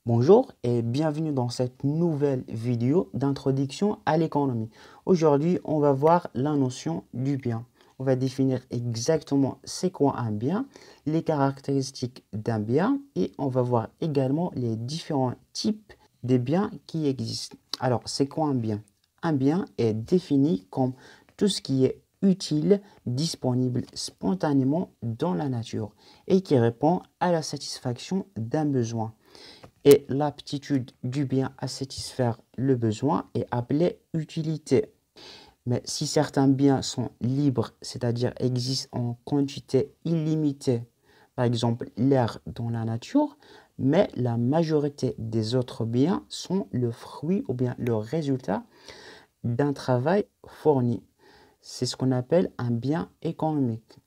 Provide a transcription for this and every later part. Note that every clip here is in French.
Bonjour et bienvenue dans cette nouvelle vidéo d'introduction à l'économie. Aujourd'hui, on va voir la notion du bien. On va définir exactement c'est quoi un bien, les caractéristiques d'un bien et on va voir également les différents types de biens qui existent. Alors, c'est quoi un bien? Un bien est défini comme tout ce qui est utile, disponible spontanément dans la nature et qui répond à la satisfaction d'un besoin. Et l'aptitude du bien à satisfaire le besoin est appelée utilité. Mais si certains biens sont libres, c'est-à-dire existent en quantité illimitée, par exemple l'air dans la nature, mais la majorité des autres biens sont le fruit ou bien le résultat d'un travail fourni. C'est ce qu'on appelle un bien économique.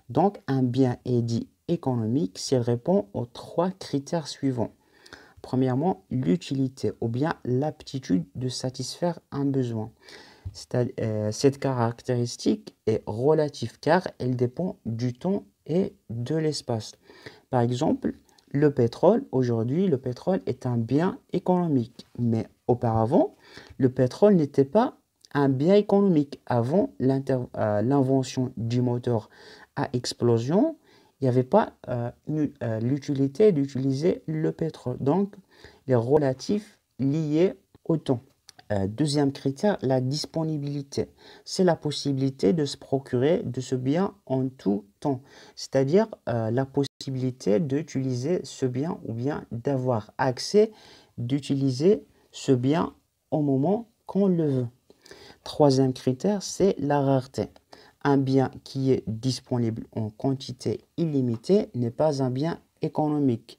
Donc un bien est dit économique s'il répond aux trois critères suivants. Premièrement, l'utilité ou bien l'aptitude de satisfaire un besoin. Cette caractéristique est relative car elle dépend du temps et de l'espace. Par exemple, aujourd'hui, le pétrole est un bien économique, mais auparavant, le pétrole n'était pas un bien économique. Avant l'invention du moteur à explosion, il n'y avait pas l'utilité d'utiliser le pétrole. Donc, les relatifs liés au temps. Deuxième critère, la disponibilité. C'est la possibilité de se procurer de ce bien en tout temps. C'est-à-dire la possibilité d'utiliser ce bien ou bien d'avoir accès d'utiliser ce bien au moment qu'on le veut. Troisième critère, c'est la rareté. Un bien qui est disponible en quantité illimitée n'est pas un bien économique.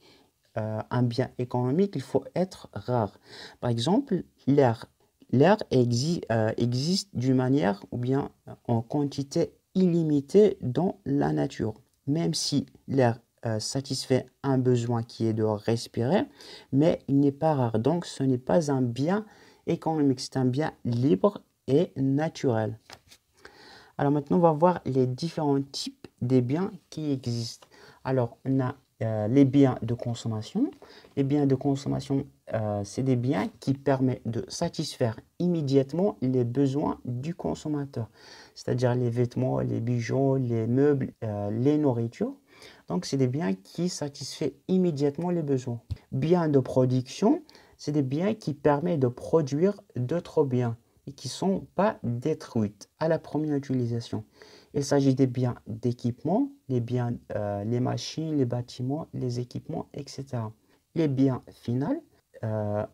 Un bien économique, il faut être rare. Par exemple, l'air. L'air existe d'une manière ou bien en quantité illimitée dans la nature. Même si l'air satisfait un besoin qui est de respirer, mais il n'est pas rare. Donc, ce n'est pas un bien économique, c'est un bien libre et naturel. Alors maintenant, on va voir les différents types de biens qui existent. Alors, on a les biens de consommation. Les biens de consommation, c'est des biens qui permettent de satisfaire immédiatement les besoins du consommateur, c'est-à-dire les vêtements, les bijoux, les meubles, les nourritures. Donc, c'est des biens qui satisfont immédiatement les besoins. Biens de production, c'est des biens qui permettent de produire d'autres biens et qui ne sont pas détruites à la première utilisation. Il s'agit des biens d'équipement, les machines, les bâtiments, les équipements, etc. Les biens finaux,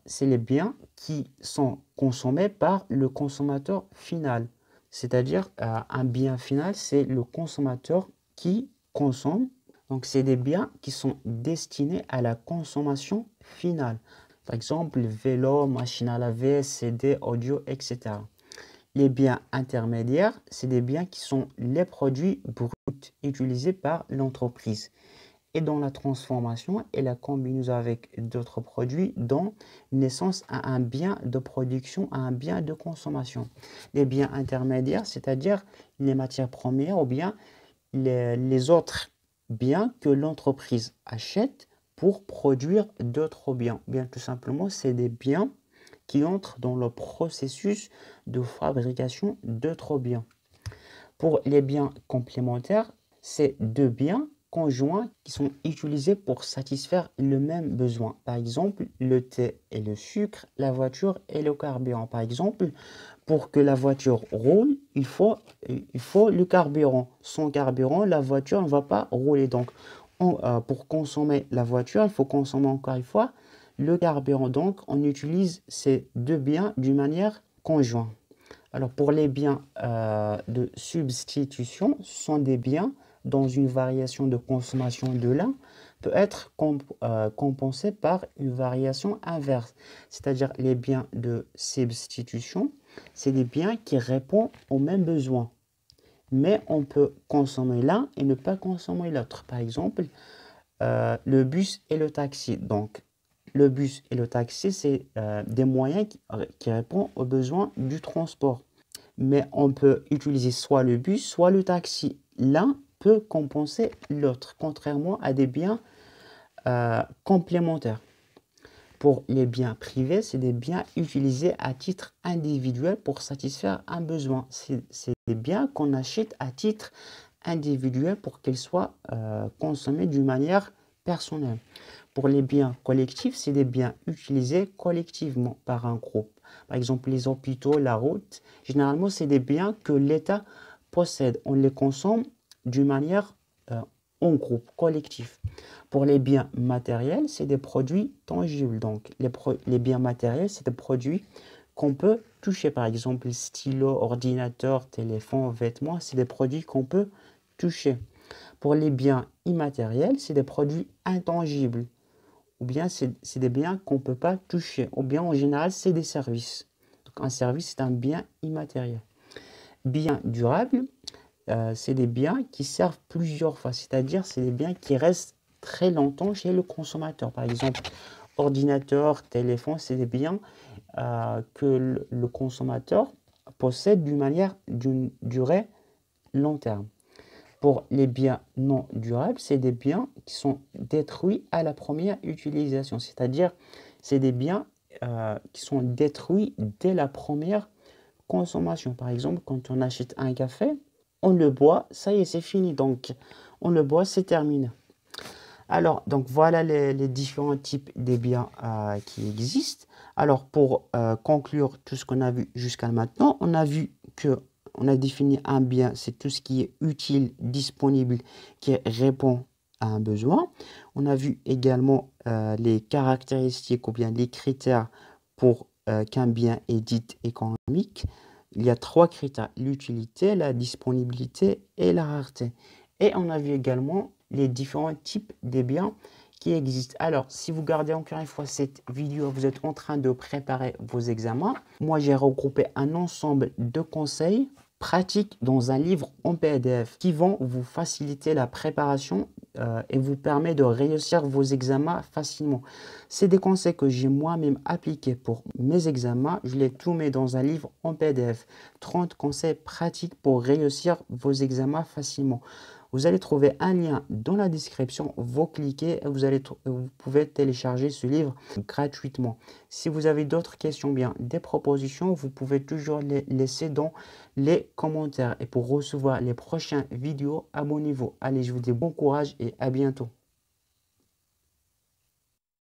c'est les biens qui sont consommés par le consommateur final. C'est-à-dire, un bien final, c'est le consommateur qui consomme. Donc, c'est des biens qui sont destinés à la consommation finale. Par exemple, vélo, machine à laver, CD, audio, etc. Les biens intermédiaires, c'est des biens qui sont les produits bruts utilisés par l'entreprise. Et dans la transformation et la combinaison avec d'autres produits dont naissance à un bien de production, à un bien de consommation. Les biens intermédiaires, c'est-à-dire les matières premières ou bien les autres biens que l'entreprise achète pour produire d'autres biens. Bien tout simplement, c'est des biens qui entrent dans le processus de fabrication d'autres biens. Pour les biens complémentaires, c'est deux biens conjoints qui sont utilisés pour satisfaire le même besoin. Par exemple, le thé et le sucre, la voiture et le carburant. Par exemple, pour que la voiture roule, il faut le carburant. Sans carburant, la voiture ne va pas rouler. Donc, pour consommer la voiture, il faut consommer encore une fois le carburant. Donc, on utilise ces deux biens d'une manière conjointe. Alors, pour les biens de substitution, ce sont des biens dont une variation de consommation de l'un peut être compensée par une variation inverse. C'est-à-dire les biens de substitution, c'est des biens qui répondent aux mêmes besoins. Mais on peut consommer l'un et ne pas consommer l'autre. Par exemple, le bus et le taxi. Donc, le bus et le taxi, c'est des moyens qui répondent aux besoins du transport. Mais on peut utiliser soit le bus, soit le taxi. L'un peut compenser l'autre, contrairement à des biens complémentaires. Pour les biens privés, c'est des biens utilisés à titre individuel pour satisfaire un besoin. C'est des biens qu'on achète à titre individuel pour qu'ils soient consommés d'une manière personnelle. Pour les biens collectifs, c'est des biens utilisés collectivement par un groupe. Par exemple, les hôpitaux, la route. Généralement, c'est des biens que l'État possède. On les consomme d'une manière en groupe, collectif. Pour les biens matériels, c'est des produits tangibles. Donc, les biens matériels, c'est des produits qu'on peut toucher. Par exemple, stylo, ordinateur, téléphone, vêtements, c'est des produits qu'on peut toucher. Pour les biens immatériels, c'est des produits intangibles. Ou bien c'est des biens qu'on ne peut pas toucher. Ou bien en général, c'est des services. Donc, un service, c'est un bien immatériel. Biens durables, c'est des biens qui servent plusieurs fois. C'est-à-dire, c'est des biens qui restent très longtemps chez le consommateur. Par exemple, ordinateur, téléphone, c'est des biens que le consommateur possède d'une durée long terme. Pour les biens non durables, c'est des biens qui sont détruits à la première utilisation. C'est-à-dire, c'est des biens qui sont détruits dès la première consommation. Par exemple, quand on achète un café, on le boit, ça y est, c'est fini. Donc, on le boit, c'est terminé. Alors, donc voilà les différents types de biens qui existent. Alors, pour conclure tout ce qu'on a vu jusqu'à maintenant, on a vu que on a défini un bien, c'est tout ce qui est utile, disponible, qui répond à un besoin. On a vu également les caractéristiques ou bien les critères pour qu'un bien est dit économique. Il y a 3 critères, l'utilité, la disponibilité et la rareté. Et on a vu également les différents types de biens qui existent. Alors, si vous gardez encore une fois cette vidéo, vous êtes en train de préparer vos examens. Moi, j'ai regroupé un ensemble de conseils pratiques dans un livre en PDF qui vont vous faciliter la préparation et vous permettre de réussir vos examens facilement. C'est des conseils que j'ai moi-même appliqués pour mes examens. Je les tout mets dans un livre en PDF. 30 conseils pratiques pour réussir vos examens facilement. Vous allez trouver un lien dans la description, vous cliquez et vous pouvez télécharger ce livre gratuitement. Si vous avez d'autres questions, bien des propositions, vous pouvez toujours les laisser dans les commentaires. Et pour recevoir les prochaines vidéos, abonnez-vous. Allez, je vous dis bon courage et à bientôt.